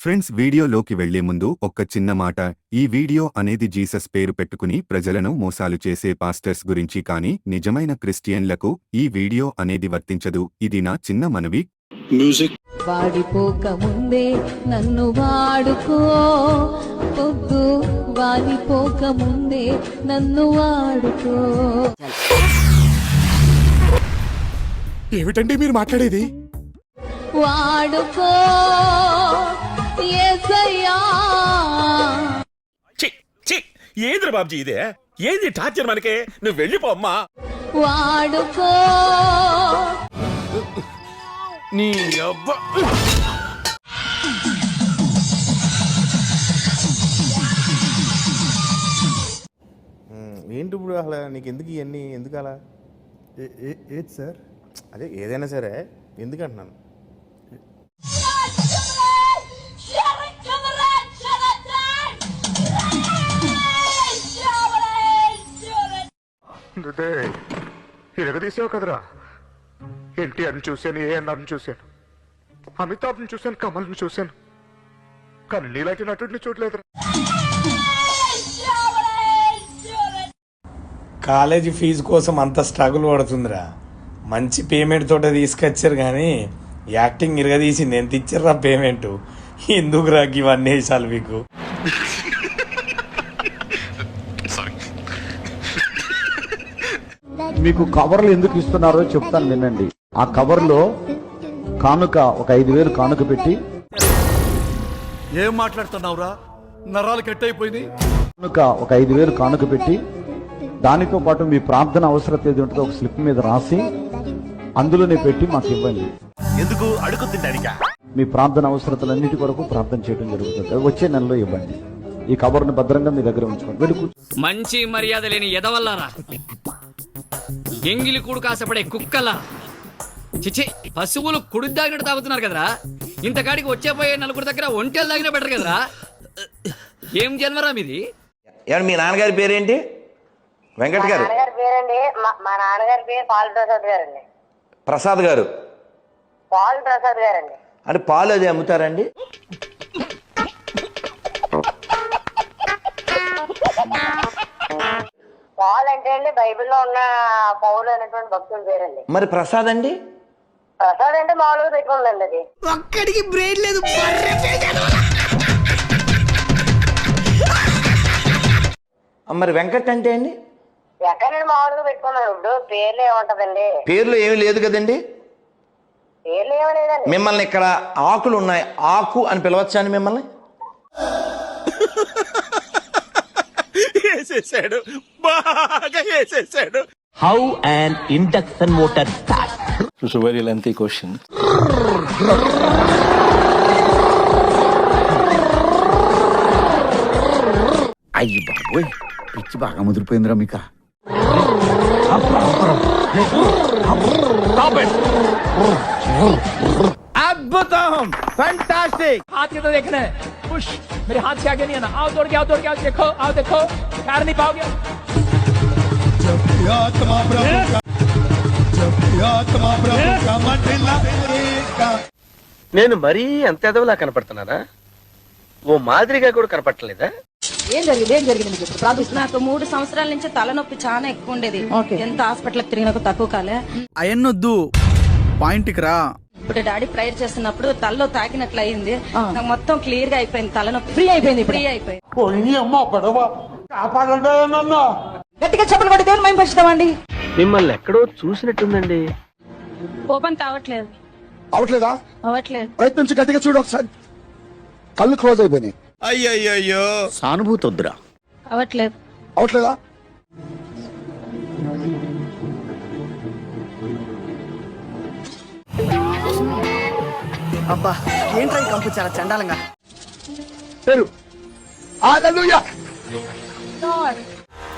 Friends, వీడియోలోకి వెళ్లే ముందు ఒక్క చిన్న మాట. ఈ వీడియో అనేది జీసస్ పేరు పెట్టుకుని ప్రజలను మోసాలు చేసే పాస్టర్స్ గురించి కానీ నిజమైన క్రిస్టియన్లకు ఈ వీడియో అనేది వర్తించదు. ఇది నా చిన్న మనవి. వాడిపోక ముందే నన్ను వాడుకో, పొద్దు వాడిపోక ముందే నన్ను వాడుకో. ఏమిటండి మీరు మాట్లాడేది? వాడుకో యేసయ్యా. ఏంద్ర బాబ్జీ ఇదే? ఏంది టార్చర్ మనకే? నువ్వు వెళ్ళిపో అమ్మా. వాడుకో నీ అబ్బా. ఏంటి ఇప్పుడు అసలు నీకు ఎందుకు ఇవన్నీ? ఎందుకు అలా? ఏది సార్? అదే ఏదైనా సరే ఎందుకు అంటున్నాను. ఇరగదీసావు కదరా. ఎన్టీఆర్ని చూశాను, ఏఎన్ఆర్ని చూశాను, అమితాబ్ని చూశాను, కమల్ని చూశాను, కానీ నీలాంటి నటుడిని చూడలేదురా. కాలేజీ ఫీజు కోసం అంత స్ట్రగుల్ పడుతుందిరా. మంచి పేమెంట్ తోట తీసుకొచ్చారు కానీ యాక్టింగ్ ఇరగదీసింది. ఎంత ఇచ్చారా పేమెంట్? ఎందుకురా ఇవన్నీ వేసాలు మీకు? మీకు కవర్లు ఎందుకు ఇస్తున్నారో చెప్తాను వినండి. ఆ కవర్లో కానుక ఒక 5,000 కానుక పెట్టి. ఏం మాట్లాడుతున్నావురా? నరాలు కట్ అయిపోయింది. కానుక ఒక 5,000 కానుక పెట్టి దానితో పాటు మీ ప్రార్థన అవసరత ఏది ఉంటుందో ఒక స్లిప్ మీద రాసి అందులోనే పెట్టి మాకు ఇవ్వండి. ఎందుకు అడుగుతుంటానికా? మీ ప్రార్థన అవసరతలన్నిటి కొరకు ప్రార్థన చేయడం జరుగుతుంది. వచ్చే నెలలో ఇవ్వండి. ఈ కవర్ను భద్రంగా మీ దగ్గర ఉంచుకోండి. వెళ్ళి మంచి మర్యాద లేని ఎదవల్లారా, ఎంగిలి కూడు కాసపడే కుక్కలా, చిచి పశువులు కుడి దాగినట్టు తాగుతున్నారు కదరా. ఇంతకాడికి వచ్చేపోయే నలుగురు దగ్గర ఒంటెలు తాగినా బెటర్ కదరా. ఏం జన్మరా మీది? మీ నాన్నగారి పేరేంటి? వెంకట్ గారు. మా నాన్నగారి పేరు పాల్ ప్రసాద్ గారండి. ప్రసాద్ గారు? పాల్ ప్రసాద్ గారండి. అంటే పాలు అది అమ్ముతారండి? పాల్ అంటే అండి బైబిల్లో ఉన్న పౌలు అనేటువంటి భక్తుల పేరండి. మరి ప్రసాద్ అండి? ప్రసాద్ అంటే మామూలుగా పెట్టుకుందండి. అది ఒక్కడికి బ్రెయిన్ లేదు. మరి వెంకట్ అంటే అండి? ఎక్కడండి మామూలుగా పెట్టుకున్నాను. ఇప్పుడు పేర్లు ఏముంటదండి? పేర్లు ఏమి లేదు కదండి. పేర్లు ఏమి లేదండి. మిమ్మల్ని ఇక్కడ ఆకులు ఉన్నాయి, ఆకు అని పిలవచ్చా అండి మిమ్మల్ని? వేసేసాడు, బాగా వేసేసాడు. How an induction motor starts? It's a very lengthy question. అయ్యి బాబోయ్, పిచ్చి బాగా ముదిరిపోయిందిరా మీకా. अद्भुतम, फैंटास्टिक. हाथ के तो देखना है. पुश. मेरे हाथ से आगे नहीं आना. आओ दौड़ के, आओ दौड़ के, आओ देखो, आओ देखो. कार नहीं पाओगे. నేను మరీ అంత ఎదవలా కనపడుతున్నానా? ఓ మాదిరిగా కూడా కనపడలేదా? ఏం జరిగింది? నాకు 3 సంవత్సరాల నుంచి తలనొప్పి చాలా ఎక్కువ ఉండేది. ఎంత హాస్పిటల్ తిరిగినా తక్కువ కాలే. అయన్నొద్దు, పాయింట్కి రా. ఇప్పుడు డాడీ ప్రేయర్ చేస్తున్నప్పుడు తలలో తాకినట్లు అయింది. నాకు మొత్తం క్లియర్ గా అయిపోయింది. తలనొప్పి ఫ్రీ అయిపోయింది. గట్టిగా చెప్పలు కొట్టి దేవుని మహిమపరుస్తామండి. మిమ్మల్ని ఎక్కడో చూసినట్టుందండి. ఓపెన్ కావట్లేదు. అవట్లేదు. ప్రయత్నించి గట్టిగా చూడు ఒకసారి. కళ్ళు క్లోజ్ అయిపోయినాయి. అయ్యయ్యో, సానుభూతి వద్దురా. అవట్లేదా? అబ్బా ఏంట్రా ఈ కంపు చాలా చండాలంగా.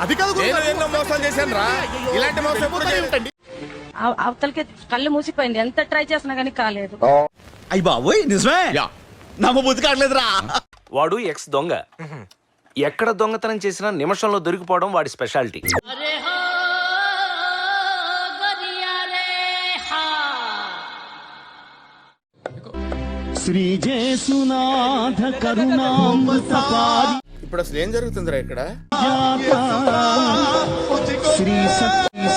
అది కాదు, ఎన్నో మోసాలు చేశాను రా. ఇలాంటి మోసం ఎప్పుడు చేయలేదు. అవతలకి కళ్ళు మూసిపోయింది. ఎంత ట్రై చేసినా కానీ కాలేదు. అయ్యి బాబోయ్, నిజమే? నమ్మబుద్ధి కావట్లేదురా. వాడు ఎక్స్ దొంగ. ఎక్కడ దొంగతనం చేసినా నిమిషంలో దొరికిపోవడం వాడి స్పెషాలిటీ. శ్రీజేసునాథ కరుణామృతపారి ఇప్పుడు అసలు ఏం జరుగుతుందిరా ఇక్కడ? శ్రీ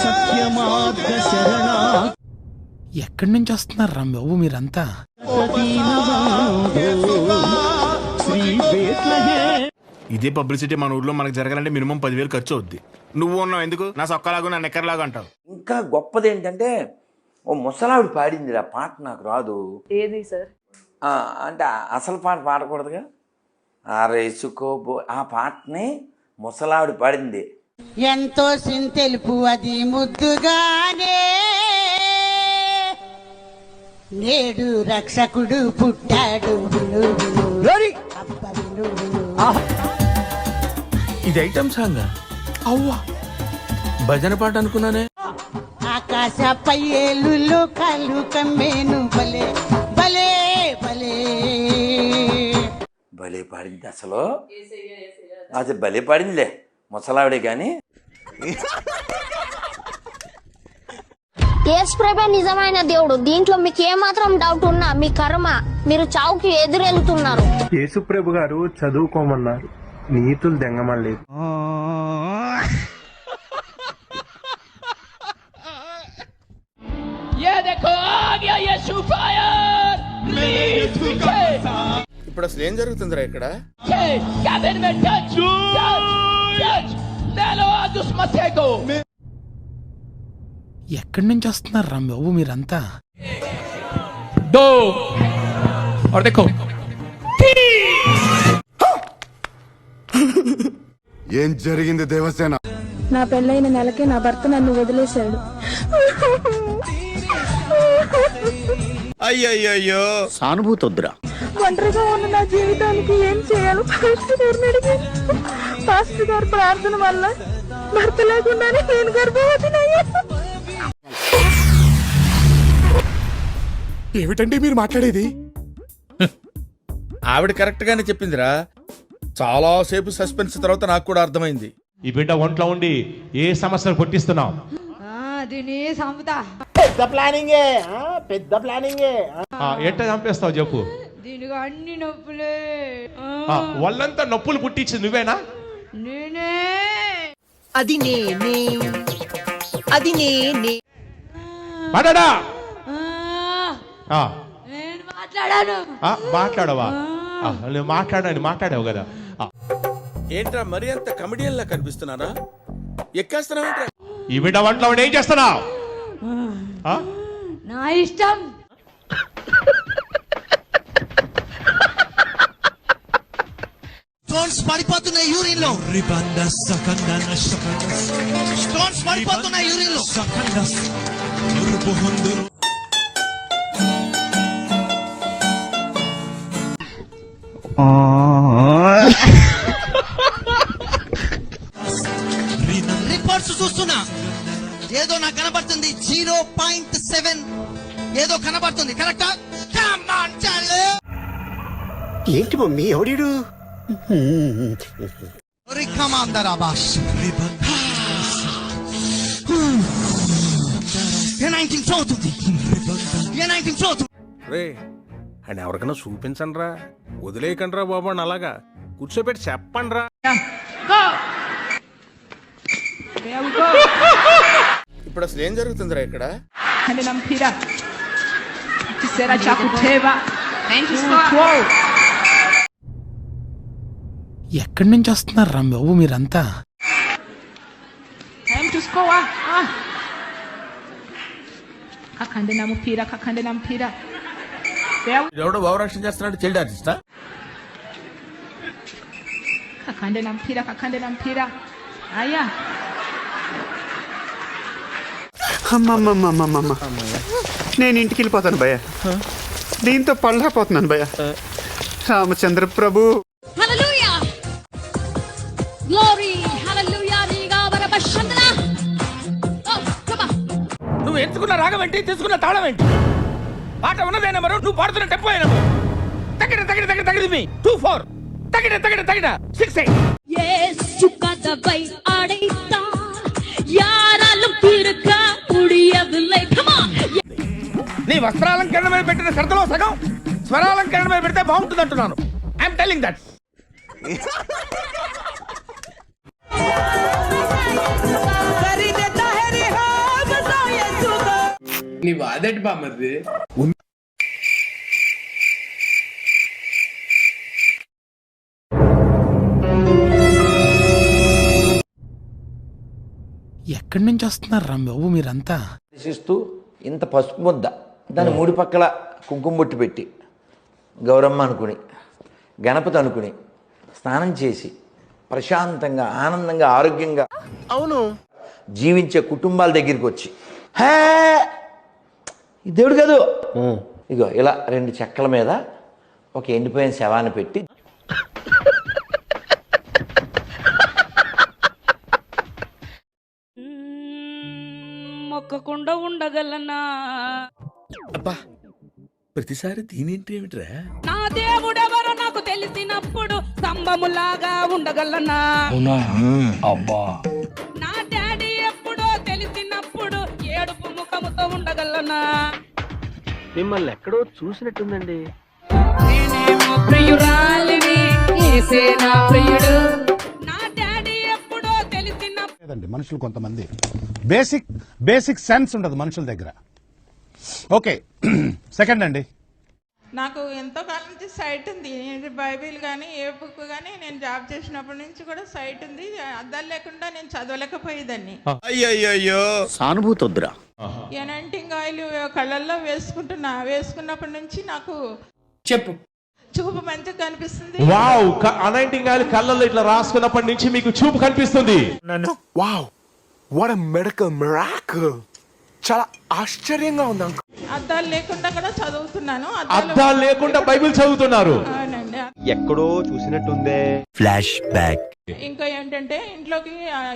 సత్యమార్గ శరణ. ఎక్కడి నుంచి వస్తున్నారు రా బాబు మీరంతా? శ్రీ బేత్లహే. ఇదే పబ్లిసిటీ మన ఊర్లో మనకు జరగాలంటే మినిమం 10,000 ఖర్చు అవుద్ది. నువ్వు ఉన్నావు ఎందుకు? నా సొక్కలాగా నా నెక్కర్లాగా అంటావు. ఇంకా గొప్పది ఏంటంటే ఓ ముసలావిడ పాడింది ఆ పాట నాకు రాదు. ఏది సార్? అంటే అసలు పాట పాడకూడదుగా. ఆ రేసుకోబో ఆ పాటని ముసలావిడ పాడింది. ఎంతో తెలుపు అది ముద్దుగానే నేడు రక్షకుడు పుట్టాడు. ఇది ఐటమ్ సాంగ్. అవ్వా భజన పాట అనుకున్నానే. ఆకాశ పయ్యేలు కళ్ళు కమ్మేను భలే భలే భలే భలే పాడింది అసలు. అది భలే పాడిందిలే ముసలావిడే కానీ. యేసుప్రభే నిజమైన దేవుడు. దీంట్లో మీకు ఏమాత్రం డౌట్ ఉన్నా మీ కర్మ. మీరు చావుకి ఎదురెళ్తున్నారు. యేసుప్రభు గారు చదువుకోమన్నారు, నీతులు దెంగమలేదు. ఇప్పుడు అసలు ఏం జరుగుతుందిరా ఇక్కడ? ఎక్కడి నుంచి వస్తున్నారు రా బాబు మీరంతా? ఏం జరిగింది దేవసేన? నా పెళ్ళైన నెలకే నా భర్త నన్ను వదిలేశాడు. అయ్యయ్యో సానుభూతి వద్దురా. ఒంటరిగా ఉన్న నా జీవితానికి ఏం చేయాలో పాస్టర్ గారిని అడిగాను. పాస్టర్ గారి ప్రార్థన వల్ల భర్త లేకుండానే నేను గర్భవతినయ్యాను. ఏమిటండి మీరు మాట్లాడేది? ఆవిడ కరెక్ట్ గానే చెప్పిందిరా. చాలా సేపు సస్పెన్స్ తర్వాత నాకు కూడా అర్థమైంది. ఈ బిడ్డ ఒంట్లో ఉండి ఏ సమస్యలు పుట్టిస్తున్నావు? పెద్ద ప్లానింగే, పెద్ద ప్లానింగే. ఎట్ట చంపేస్తావు చెప్పు? దీనికి అన్ని నొప్పులే. వాళ్ళంతా నొప్పులు పుట్టించి నువ్వేనా? నేనే. అది నేనే, అది నేనే. మాట్లాడా? నేను మాట్లాడాను. మాట్లాడవా? నువ్వు మాట్లాడావు కదా. ఏంట్రా మరి అంత కమెడియన్ లా కనిపిస్తున్నారా? ఎక్కేస్తున్నావేంట్రా? ఈ బిడ్డ వంటలో ఏం చేస్తున్నావు? నా ఇష్టం. స్టోన్స్ పడిపోతున్నాయి యూరిన్ లో. స్టోన్స్ పడిపోతున్నాయి యూరిన్ లో. రిపోర్ట్స్ చూస్తున్నా ఏదో నాకు కనబడుతుంది 0.7 ఏదో కనబడుతుంది. కరెక్టా? ఏంటి మమ్మీ ఎవడీడు? రే అని ఎవరికైనా చూపించండి రా, వదిలేయకండి రా బాబు అని అలాగా కూర్చోబెట్టి చెప్పండి రా. ఇప్పుడు అసలు ఏం జరుగుతుందిరా ఇక్కడ? ఎక్కడి నుంచి వస్తున్నారు రా బాబు మీరంతా? ఎవడో భావరక్షణ చేస్తున్నాడు, చైల్డ్ ఆర్టిస్టా? అమ్మమ్మమ్మమ్మమ్మ, నేను ఇంటికి వెళ్ళిపోతాను భయ్య. దీంతో పళ్ళపోతున్నాను భయ్య. రామచంద్ర ప్రభు. నువ్వు ఎంచుకున్న రాగం ఏంటి, తీసుకున్న తాళం ఏంటి? పాట ఉన్నదే నెంబరు, నువ్వు పాడుతున్న టెంపో నెంబరు. తగిన తగిన తగిన తగిన మీ 2-4 తగిన తగిన తగిన 6-8. నీ వస్త్రాలంకరణ మీద పెట్టిన శ్రద్ధలో సగం స్వరాలంకరణ మీద పెడితే బాగుంటుంది అంటున్నాను. I'm telling that. నీ వాదటి బామ్మది. ఎక్కడి నుంచి వస్తున్నారు రా బాబు మీరంతా? దర్శిస్తూ ఇంత పసుపు ముద్ద దాని మూడు పక్కల కుంకుమ బొట్టు పెట్టి గౌరమ్మ అనుకుని గణపతి అనుకుని స్నానం చేసి ప్రశాంతంగా ఆనందంగా ఆరోగ్యంగా అవును జీవించే కుటుంబాల దగ్గరికి వచ్చి హే ఈ దేవుడు కాదు ఇగో ఇలా 2 చెక్కల మీద ఒక ఎండిపోయిన శవాన్ని పెట్టి మొక్కకుండా ఉండగలనా? అబ్బా ప్రతిసారి దీనేంటి ఏమిట్రా? నా దేవుడెవరో నాకు తెలిసినప్పుడు స్తంభములాగా ఉండగలనా? అబ్బా నా డాడీ ఎప్పుడో తెలిసినప్పుడు ఏడుపు ముఖముతో ఉండగలనా? మిమ్మల్ని ఎక్కడో చూసినట్టుందండి. నేనేమో ప్రియురాలిని, యేసే నా ప్రియుడు. నా డాడీ ఎప్పుడో తెలిసినప్పుడు మనుషులు కొంతమంది బేసిక్ సెన్స్ ఉండదు మనుషుల దగ్గర. ఓకే సెకండ్ అండి, నాకు ఎంతో కాలం నుంచి సైట్ ఉంది. బైబిల్ కానీ ఏ బుక్ కానీ నేను జాబ్ చేసినప్పటి నుంచి కూడా సైట్ ఉంది. అద్దాలు లేకుండా నేను చదవలేకపోయేదాన్ని. అయ్యయ్యో సానుభూతి వద్దురా. ఎనంటింగ్ ఆయిల్ కళ్ళల్లో వేసుకున్నప్పటి నుంచి నాకు చెప్పు. చూపు మంచిగా కనిపిస్తుంది. వావ్, అనైంటింగ్ ఆయిల్ కళ్ళల్లో ఇట్లా రాసుకున్నప్పటి నుంచి మీకు చూపు కనిపిస్తుంది. Wow what a medical miracle. చాలా ఆశ్చర్యంగా ఉంది అంకుల్. అద్దాలు లేకుండా కూడా చదువుతున్నాను. అద్దాలు లేకుండా బైబిల్ చదువుతున్నారు. అవునండి. ఎక్కడో చూసినట్టుందే. Flash back. ఇంకా ఏంటంటే ఇంట్లోకి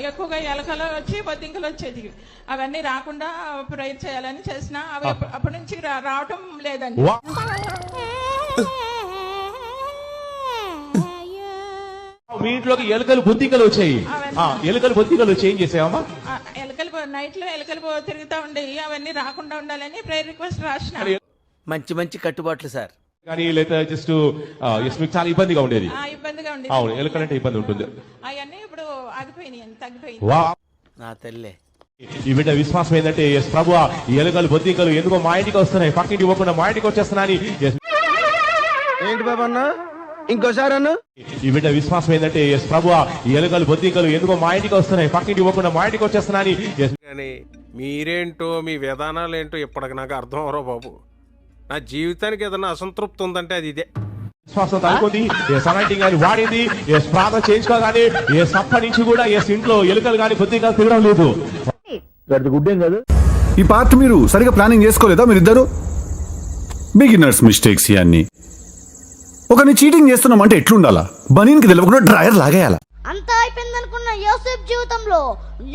ఎక్కువగా ఎలకలు వచ్చి బొద్దింకలు వచ్చేది. అవన్నీ రాకుండా ప్రేయర్ చేయాలని చేసిన అవి అప్పటి నుంచి రావటం లేదండి. మీ ఇంట్లోకి ఎలుకలు బొద్దింకలు వచ్చాయి. ఎలుకలు బొద్దింకలు వచ్చి ఏం చేసావమ్మా? ఎలకలు నైట్ లో ఎలకలు తిరుగుతూ ఉండేవి. అవన్నీ రాకుండా ఉండాలని ప్రేయర్ రిక్వెస్ట్ రాసిన. మంచి కట్టుబాట్లు సార్. కానీ లేదా జస్ట్ మీకు చాలా ఇబ్బందిగా ఉండేది. ఇబ్బందిగా ఉండేది. అవును, ఎలుకలంటే ఇబ్బంది ఉంటుంది. అవన్నీ ఇప్పుడు ఆగిపోయినాయి, తగ్గిపోయింది. నా తల్లే. ఈ బిడ్డ విశ్వాసం ఏంటంటే ఎస్ ప్రభు, ఈ ఎలుకలు బొద్దింకలు ఎందుకో మా ఇంటికి వస్తున్నాయి, పక్కింటి ఇవ్వకుండా మా ఇంటికి వచ్చేస్తున్నాయి. ఏంటి బాబా అన్న ఇంకోసారి అన్న? ఈ బిడ్డ విశ్వాసం ఏంటంటే ఎస్ ప్రభు, ఈ ఎలుకలు బొద్దింకలు ఎందుకో మా ఇంటికి వస్తున్నాయి, పక్కింటి ఇవ్వకుండా మా ఇంటికి వచ్చేస్తున్నాయి. కానీ మీరేంటో మీ విధానాలు ఏంటో ఇప్పటికి నాకు అర్థం అవరో బాబు. నా జీవితానికి ఏదైనా అసంతృప్తి ఉందంటే అది ఇదే. విశ్వాసం తగ్గుతుంది. అనైంటింగ్ ఆయిల్ వాడింది, ప్రార్థన చేయించుకోగానే అప్పటి నుంచి కూడా ఇంట్లో ఎలుకలు కానీ బొద్దింకలు తిరగడం లేదు. గుడ్డేం కాదు. ఈ పార్ట్ మీరు సరిగా ప్లానింగ్ చేసుకోలేదా? మీరిద్దరు బిగినర్స్ మిస్టేక్స్ ఇవన్నీ. ఒకరిని చీటింగ్ చేస్తున్నాం అంటే ఎట్లుండాలా? బనీన్కి తెలియకుండా డ్రైయర్ లాగేయాలా? అంతా అయిపోయిందనుకున్న యోసేపు జీవితంలో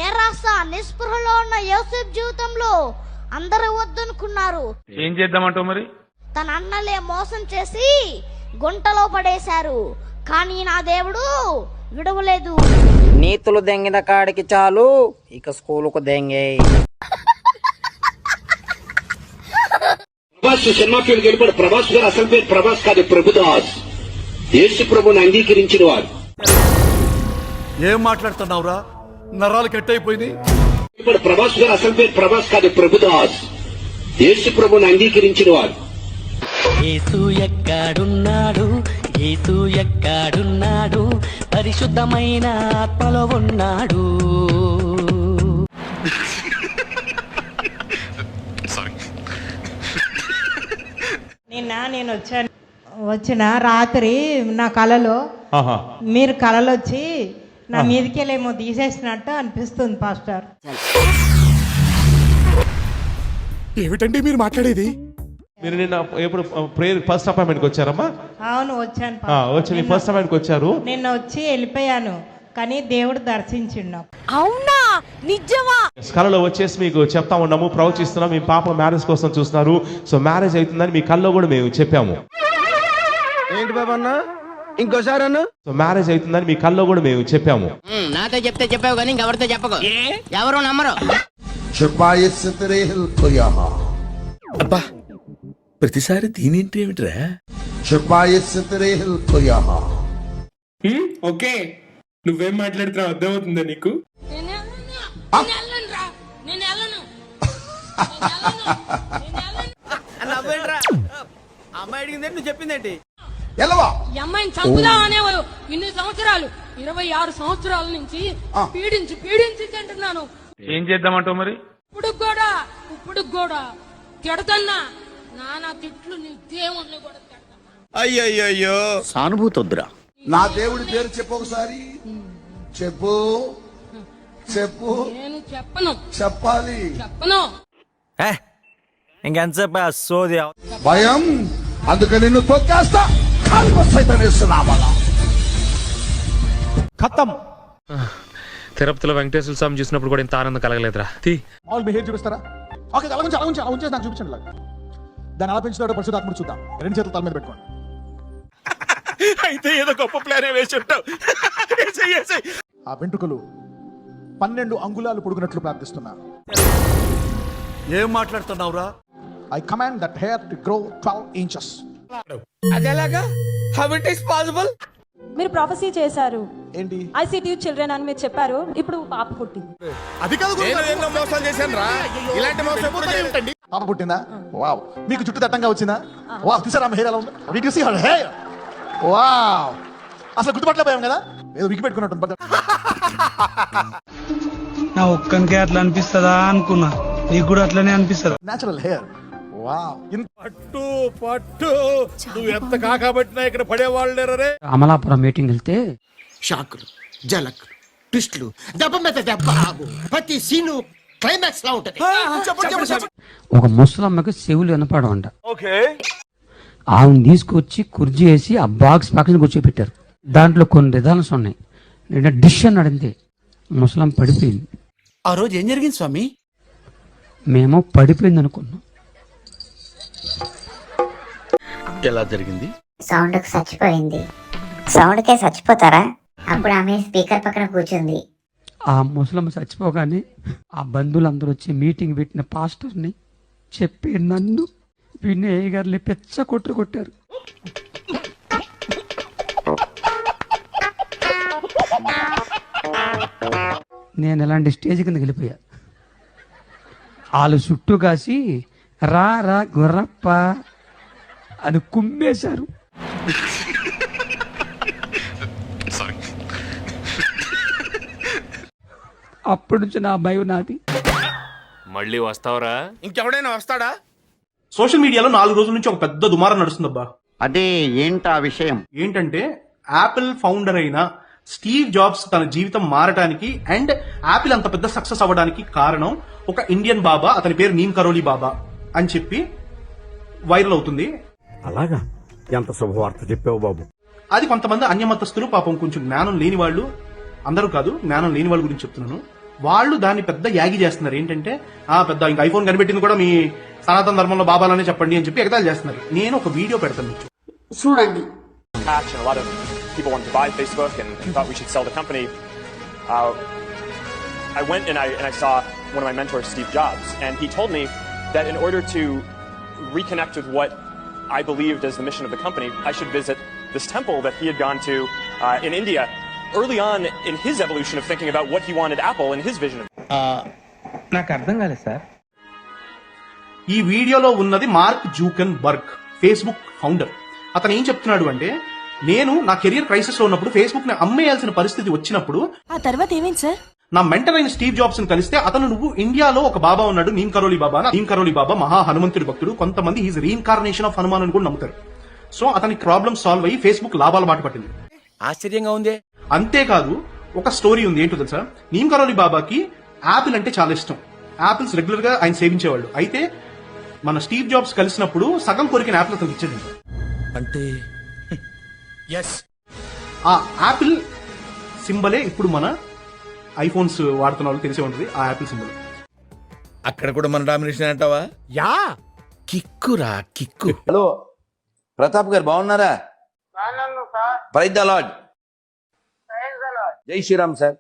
నిరాశ నిస్పృహలో ఉన్న యోసేపు జీవితంలో అందరూ వద్దనుకున్నారు. ఏం చేద్దామంటావు మరి? తన అన్నలే మోసం చేసి గుంటలో పడేశారు. కానీ నా దేవుడు విడవలేదు. నీతులు దెంగిన కాడికి చాలు, ఇక స్కూలుకు దెంగే. సినిమా ఫీల్డ్కి వెళ్ళిపోయి ప్రభాస్ గారు అసలు పేరు ప్రభాస్ కాదు, ప్రభుదాస్. యేసు ప్రభుని అంగీకరించిన వారు. ఏం మాట్లాడుతున్నావురా? నరాలు కట్ అయిపోయింది. ప్రభాస్ గారు అసలు పేరు ప్రభాస్ కాదు, ప్రభుదాస్. యేసు ప్రభుని అంగీకరించిన వారు. యేసు ఎక్కడున్నాడు, యేసు ఎక్కడున్నాడు, పరిశుద్ధమైన ఆత్మలో ఉన్నాడు. నేను వచ్చిన రాత్రి నా కలలో మీరు కలలో వచ్చి నా మీదకెళ్ళేమో తీసేసినట్టు అనిపిస్తుంది పాస్టర్. ఏమిటండి మీరు మాట్లాడేది? మీరు నిన్న ఎప్పుడు ప్రేయర్ ఫస్ట్ అపాయింట్మెంట్కి వచ్చారమ్మా? అవును వచ్చాను. వచ్చి ఫస్ట్ అపాయింట్మెంట్కి వచ్చారు. నిన్న వచ్చి వెళ్ళిపోయాను, కానీ దేవుడు దర్శించిండు. అవునా? నిజమా? కళలో వచ్చేసి మీకు చెప్తా ఉన్నాము, ప్రవచిస్తున్నాం. మీ పాప మ్యారేజ్ కోసం చూస్తున్నారు, సో మ్యారేజ్ అవుతుందని మీ కళ్ళలో కూడా మేము చెప్పాము. ఏంటి బాబా అన్న ఇంకోసారి అన్న? సో మ్యారేజ్ అవుతుందని మీ కళ్ళలో కూడా మేము చెప్పాము. నాతో చెప్తే చెప్పావు కానీ ఇంకెవరితో చెప్పకు, ఎవరు నమ్మరు. అబ్బా ప్రతిసారి దీనింటి ఏమిట్రా? ఓకే, నువ్వేం మాట్లాడుతున్నావు అర్థమవుతుందా నీకు? అమ్మాయి అడిగింది నువ్వు చెప్పిందేంటి? ఈ అమ్మాయిని చంపుదాం అనేవారు ఇన్ని సంవత్సరాలు, 26 సంవత్సరాల నుంచి పీడించి పీడించి తింటున్నాను. ఏం చేద్దామంటావు మరి? ఇప్పుడు కూడా తిడతన్నా, నానా తిట్లు నీ దేవుణ్ణి కూడా తిడతన్నా. అయ్యయ్యో, సానుభూతి వద్దురా. నా దేవుడి పేరు చెప్పు ఒకసారి. చెప్పు చెప్పు. నేను చెప్పను. చెప్పాలి. చెప్పను. ఇంకెంతసేపు సోది? భయం, అందుకే నిన్ను తొక్కేస్తా. ఖతం. తిరుపతిలో వెంకటేశ్వర స్వామి చూసినప్పుడు కూడా ఇంత ఆనందం కలగలేదురా. మామూలు బిహేవ్ చూపిస్తారా? ఓకే, అలా ఉంచేసి నాకు చూపించండి. దాన్ని ఎలా పెంచుతాడో పరిశుద్ధాత్ముడు చూద్దాం. 2 చేతులు తల మీద పెట్టుకోండి. అయితే ఏదో గొప్ప ప్లాన్ వేసి ఉంటావు. ఆ వెంట్రుకలు 12 అంగుళాలు పొడుగునట్లు ప్రార్థిస్తున్నా. ఏం మాట్లాడుతున్నావురా? I command that hair to grow 12 inches. అదేలాగా? How it is possible? మీరు ప్రొఫెసీ చేశారు, ఏంటి? ఐసిటి చిల్డ్రన్ అని మీరు చెప్పారు. ఇప్పుడు పాప పుట్టింది. అది కాదు, నేను ఎన్నో మోసాలు చేశాను రా. ఇలాంటి మోసం ఎప్పుడు చేయలేదు. పాప పుట్టిందా? వావ్. మీకు జుట్టు దట్టంగా వచ్చిందా? వావ్. చూసారా ఆమె హెయిర్ ఎలా ఉందో? Did you see her hair? Wow. అసలు గుర్తుపట్టలేకపోయాం కదా, ఏదో వికి పెట్టుకున్నట్టు. నా ఒక్కనికే అట్లా అనిపిస్తుందా అనుకున్నా, నీకు కూడా అట్లనే అనిపిస్తుందా? Natural hair. వావ్. పట్టు పట్టు, నువ్వు ఎంత కాకబట్టినా ఇక్కడ పడేవాళ్ళు లేరే. అమలాపురం మీటింగ్ వెళ్తే షాకులు, జలక్, ట్విస్టులు, దెబ్బ మీద దెబ్బ, ప్రతి సీను క్లైమాక్స్ లా ఉంటది. ఒక ముసలమ్మకి చెవులు వినపడమంట. ఓకే, ఆమెను తీసుకొచ్చి కుర్జీ వేసి ఆ బాక్స్ పక్కన కూర్చోబెట్టారు. దాంట్లో కొన్ని రిధాన్స్ ఉన్నాయి. నేను డిష్ అన్నాడు అంతే. ముసలం పడిపోయింది. ఆ రోజు ఏం జరిగింది స్వామి? మేము పడిపోయింది అనుకున్నాం. ఎలా జరిగింది? సౌండ్ చచ్చిపోయింది. సౌండ్కే చచ్చిపోతారా? అప్పుడు ఆమె స్పీకర్ పక్కన కూర్చుంది. ఆ ముసలమ్మ చచ్చిపోగానే ఆ బంధువులందరూ వచ్చి మీటింగ్ పెట్టిన పాస్టర్ని చెప్పి నన్ను వినయ్ గారిని పెచ్చ కొట్టారు. నేను ఎలాంటి స్టేజ్ కింద వెళ్ళిపోయా. వాళ్ళు చుట్టూ కాసి రా రా గుర్రప్ప అని కుమ్మేశారు. అప్పటి నుంచి నా భయం నాది. మళ్ళీ వస్తావరా? ఇంకెవడైనా వస్తాడా? సోషల్ మీడియాలో 4 రోజుల నుంచి ఒక పెద్ద దుమారం నడుస్తుందబ్బా. అదే ఏంటా విషయం? ఏంటంటే యాపిల్ ఫౌండర్ అయిన స్టీవ్ జాబ్స్ తన జీవితం మారటానికి అండ్ యాపిల్ అంత పెద్ద సక్సెస్ అవ్వడానికి కారణం ఒక ఇండియన్ బాబా, అతని పేరు నీమ్ కరోలి బాబా అని చెప్పి వైరల్ అవుతుంది. అలాగా? ఎంత శుభవార్త చెప్పావు బాబు. అది కొంతమంది అన్యమతస్తులు, పాపం కొంచెం జ్ఞానం లేని వాళ్ళు, అందరూ కాదు, జ్ఞానం లేని వాళ్ళ గురించి చెప్తున్నాను, వాళ్ళు దాన్ని పెద్ద యాగి చేస్తున్నారు. ఏంటంటే పెద్ద ఇంకా ఐఫోన్ కనిపెట్టింది కూడా మీ సనాతన ధర్మంలో బాబాలనే చెప్పండి అని చెప్పి ఎగతాళి చేస్తున్నారు. నేను ఒక వీడియో పెడతాను మీకు చూడండి. A lot of people wanted to buy Facebook and thought we should sell the company. I went and I saw one of my mentors, Steve Jobs, and he told me that in order to reconnect with what I believed as the mission of the company, I should visit this temple that he had gone to in India early on in his evolution of thinking about what he wanted Apple and his vision of. నాకు అర్థం కాలేదు sir. ఈ వీడియోలో ఉన్నది mark జూకన్ బర్గ్, Facebook founder. అతను ఏం చెప్తున్నాడు అంటే, నేను నా కెరియర్ క్రైసిస్ లో ఉన్నప్పుడు ఫేస్బుక్ ని అమ్మేయాల్సిన పరిస్థితి వచ్చినప్పుడు ఆ తర్వాత ఏమైంది సార్? నా మెంటర్ అయిన స్టీవ్ జాబ్స్ ని కలిస్తే అతను, నువ్వు ఇండియాలో ఒక బాబా ఉన్నాడు నీమ్ కరోలి బాబా. నీమ్ కరోలి బాబా మహా హనుమంతుడి భక్తుడు. కొంతమంది హీజ్ రీఇన్కార్నేషన్ ఆఫ్ హనుమాన్ అని కూడా నమ్ముతారు. సో అతనికి ప్రాబ్లమ్ సాల్వ్ అయ్యి ఫేస్బుక్ లాభాల బాట పట్టింది. ఆశ్చర్యంగా ఉంది. అంతేకాదు, ఒక స్టోరీ ఉంది. ఏంటో తెలుసా? నీమ్ కరోలి బాబాకి యాపిల్ అంటే చాలా ఇష్టం. యాపిల్స్ రెగ్యులర్ గా ఆయన సేవించేవాళ్ళు. అయితే మన స్టీవ్ జాబ్స్ కలిసినప్పుడు సగం కొరికిన యాపిల్ అతనికి ఇచ్చేది. అంటే ఆ యాపిల్ సింబలే ఇప్పుడు మన ఐఫోన్స్ వాడుతున్న వాళ్ళు తెలిసే ఉంటుంది. ఆ యాపిల్ సింబల్ అక్కడ కూడా మన డామినేషన్ అంటావా? యా, కిక్కురా కిక్కు. హలో ప్రతాప్ గారు, బాగున్నారా? Praise the lord. Jai Shriram sir.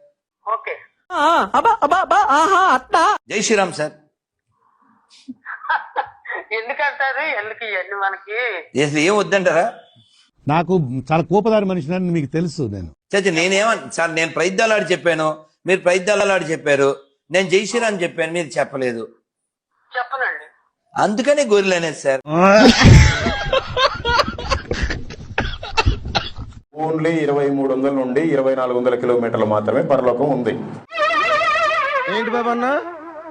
జై శ్రీరామ్ సార్. ఎందుకంటారు ఎందుకు ఇవన్నీ మనకి అసలు ఏం వద్దంటారా? నాకు చాలా కోపదారి మనిషిని మీకు తెలుసు. నేను చచ్చా సార్, నేను ప్రయుద్ధాలాడి చెప్పాను, మీరు ప్రయుద్ధాలాడి చెప్పారు. నేను జైశ్రీరామ్ చెప్పాను, మీరు చెప్పలేదు. చెప్పనండి. అందుకనే గొర్రెలు అనేది సార్. ఓన్లీ 2300 నుండి 2400 కిలోమీటర్లు మాత్రమే పరలోకం ఉంది. ఏంటి బాబా అన్న,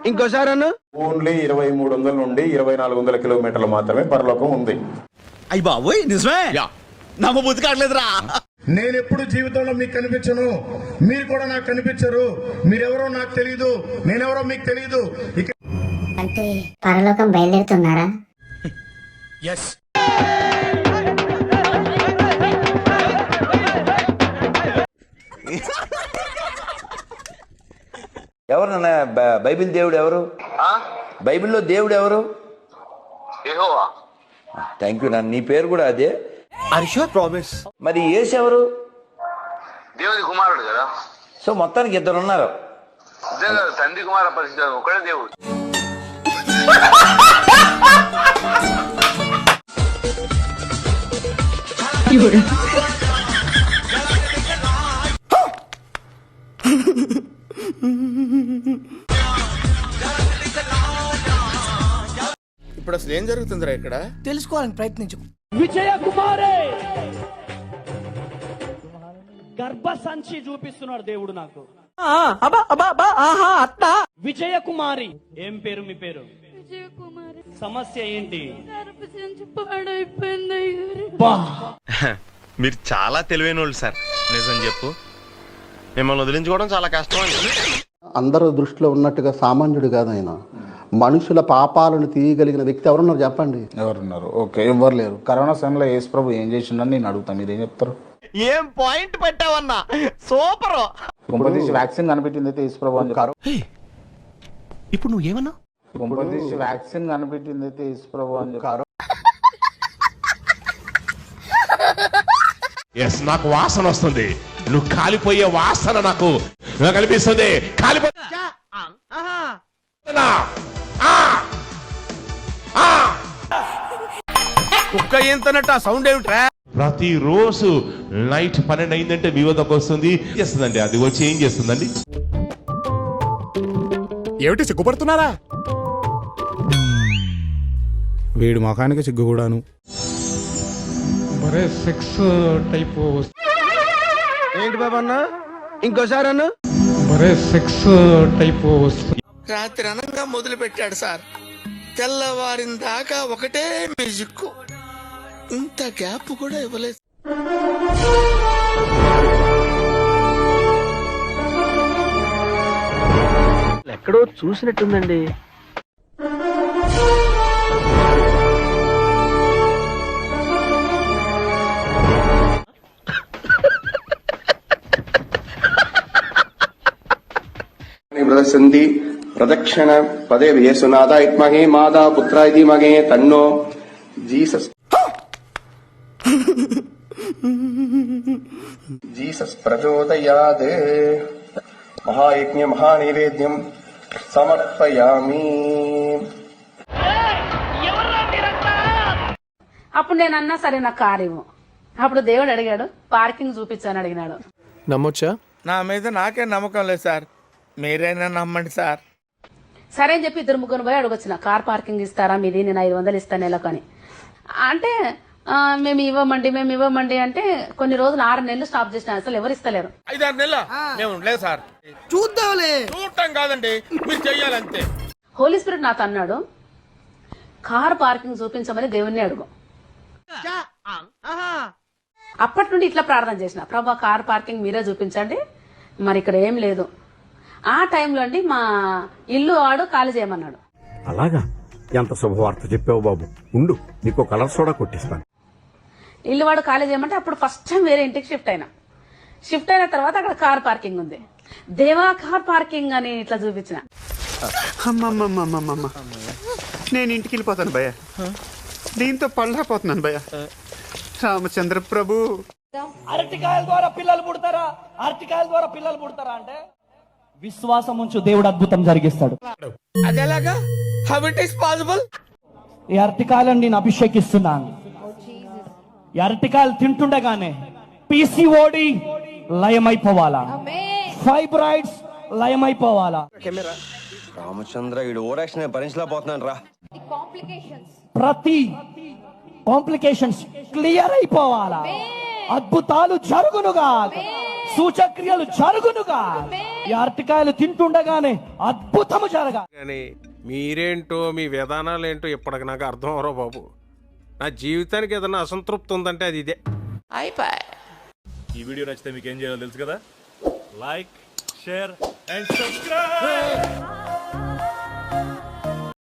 ఇంకోసారి అన్న. ఓన్లీ 2300 నుండి 2400 కిలోమీటర్లు మాత్రమే పరలోకం ఉంది. అయ్యి బాబోయ్, నిజమే? నమ్మబుద్ధి కావట్లేదురా. నేను ఎప్పుడు జీవితంలో మీకు కనిపించను, మీరు కూడా నాకు కనిపించరు. మీరెవరో నాకు తెలియదు, నేనెవరో మీకు తెలియదు. అంటే పరలోకం బయలుదేరుతున్నారా? ఎస్. ఎవరు నాన్న బైబిల్ దేవుడు ఎవరు? బైబిల్లో దేవుడు ఎవరు? యెహోవా. థ్యాంక్ యూ నాన్న, నీ పేరు కూడా అదే. ప్రామిస్. మరి యేసు ఎవరు? దేవుని కుమారుడు కదా. సో మొత్తానికి ఇద్దరు ఉన్నారు. తండ్రి కుమార పరిశుద్ధ ఒకడే దేవుడు. ఇప్పుడు అసలు ఏం జరుగుతుందిరా ఇక్కడ? తెలుసుకోవాలని ప్రయత్నించు. విజయ కుమారే గర్భసంచి చూపిస్తున్నాడు దేవుడు నాకు. విజయ కుమారి. ఏం పేరు మీ పేరు? విజయ కుమారి. సమస్య ఏంటి? గర్భసంచి పాడైపోయింది. మీరు చాలా తెలివైన వాళ్ళు సార్. నిజం చెప్పు, మిమ్మల్ని వదిలించుకోవడం చాలా కష్టం అండి. అందరూ దృష్టిలో ఉన్నట్టుగా సామాన్యుడు కాదు ఆయన. మనుషుల పాపాలను తీయగలిగిన వ్యక్తి ఎవరున్నారు చెప్పండి? ఎవరున్నారు? ఓకే, ఎవరు లేరు. కరోనా సమయంలో యేసు ప్రభు ఏం చేసిండని నేను అడుగుతాను, మీరేం చెప్తారు? ఏం పాయింట్ పెట్టావన్నా, సూపర్. కుంపదీసి వ్యాక్సిన్ కనిపెట్టింది అయితే యేసు ప్రభు అని చెప్పారు. ఇప్పుడు నువ్వు ఏమన్నా? కుంపదీసి వ్యాక్సిన్ కనిపెట్టింది అయితే యేసు ప్రభు అని చెప్పారు. ఎస్, నాకు వాసన వస్తుంది. నువ్వు కాలిపోయే వాసన నాకు కనిపిస్తుంది. కుక్క ఏంతనట్టు ఆ సౌండ్ ఏమిట్రా? ప్రతిరోజు నైట్ 12 అయిందంటే మీ వద్దకు వస్తుంది, చేస్తుందండి. అది వచ్చి ఏం చేస్తుందండి? ఏమిటి సిగ్గుపడుతున్నారా? వీడి ముఖానికి సిగ్గు కూడాను. మరే సెక్స్ టైప్. ఏంటి బాబా అన్న, ఇంకోసారి అన్న. మరే సెక్స్ టైప్ వస్తుంది. రాత్రి అనంగా మొదలు పెట్టాడు సార్, తెల్లవారిన దాకా ఒకటే మ్యూజిక్. ఇంత గ్యాప్ కూడా ఇవ్వలేదు. ఎక్కడో చూసినట్టుందండి. ప్రదర్శంతి ప్రదక్షిణ పదే యేసునాథ ఇత్మహే మాతా పుత్ర ఇది మగే తన్నో జీసస్ జీసస్ ప్రచోదయాత్. మహాయజ్ఞ మహానైవేద్యం సమర్పయామి. అప్పుడు నేను అన్నా సరే నాకు కారు ఇవ్వు. అప్పుడు దేవుడు అడిగాడు పార్కింగ్ చూపించాను అడిగినాడు. నమ్మొచ్చా? నా మీద నాకే నమ్మకం లేదు సార్, మీరైనా నమ్మండి సార్. సరే అని చెప్పి 2-3 పోయి అడగొచ్చిన కార్ పార్కింగ్ ఇస్తారా మీది, నేను 500 ఇస్తాను నెలకు అని. అంటే మేము ఇవ్వమండి అంటే కొన్ని రోజులు 6 నెలలు స్టాప్ చేసిన, అసలు ఎవరు ఇస్తలేరు. 5-6 నెలల మేము ఉండలేదు సార్. చూద్దాంలే, చూడటం కాదండి, మీరు చెయ్యాలంతే. హోలీ స్పిరిట్ నాతో అన్నాడు కార్ పార్కింగ్ చూపించమని దేవుణ్ణి అడుగు. అప్పటి నుండి ఇట్లా ప్రార్థన చేసిన, ప్రభా కార్ పార్కింగ్ మీరే చూపించండి, మరి ఇక్కడ ఏం లేదు. ఆ టైంలో అండి మా ఇల్లు వాడు ఖాళీ చేయమన్నాడు. అలాగా? ఎంత శుభవార్త చెప్పావు బాబు. ఉండు, నీకు కలర్ సోడా కొట్టిస్తాను. ఇల్లు వాడు ఖాళీ చేయమంటే అప్పుడు ఫస్ట్ టైం వేరే ఇంటికి షిఫ్ట్ అయిన తర్వాత అక్కడ కార్ పార్కింగ్ ఉంది. దేవా కార్ పార్కింగ్ అని ఇట్లా చూపించిన. నేను ఇంటికి వెళ్ళిపోతాను భయ్య, దీంతో పళ్ళపోతున్నాను భయ్య. రామచంద్ర ప్రభు. అరటికాయల ద్వారా పిల్లలు పుడతారా? అరటికాయల ద్వారా పిల్లలు పుడతారా అంటే విశ్వాసం ఉంచు, దేవుడు అద్భుతం జరిగిస్తాడు. అది ఎలాగా? How it is possible? ఈ అరటికాయలను నేను అభిషేకిస్తున్నాను. ఈ అరటికాయలు తింటుండగానే పిసిఓడి లయమైపోవాలా, ఫైబ్రాయిడ్స్ లయమైపోవాలా. రామచంద్ర ఈడు ఓరాక్షన్ భరించలేకపోతున్నాను రా. ప్రతి కాంప్లికేషన్స్ క్లియర్ అయిపోవాలా, అద్భుతాలు జరుగునుగా, సూచక్రియలు జరుగునుగా. ఈ అరటికాయలు తింటుండగానే అద్భుతము జరగా. కానీ మీరేంటో మీ విధానాలు ఏంటో ఇప్పటికి నాకు అర్థం అవరో బాబు. నా జీవితానికి ఏదైనా అసంతృప్తి ఉందంటే అది ఇదే. ఈ వీడియో నచ్చితే మీకు ఏం చేయాలో తెలుసు కదా. Like, share and subscribe.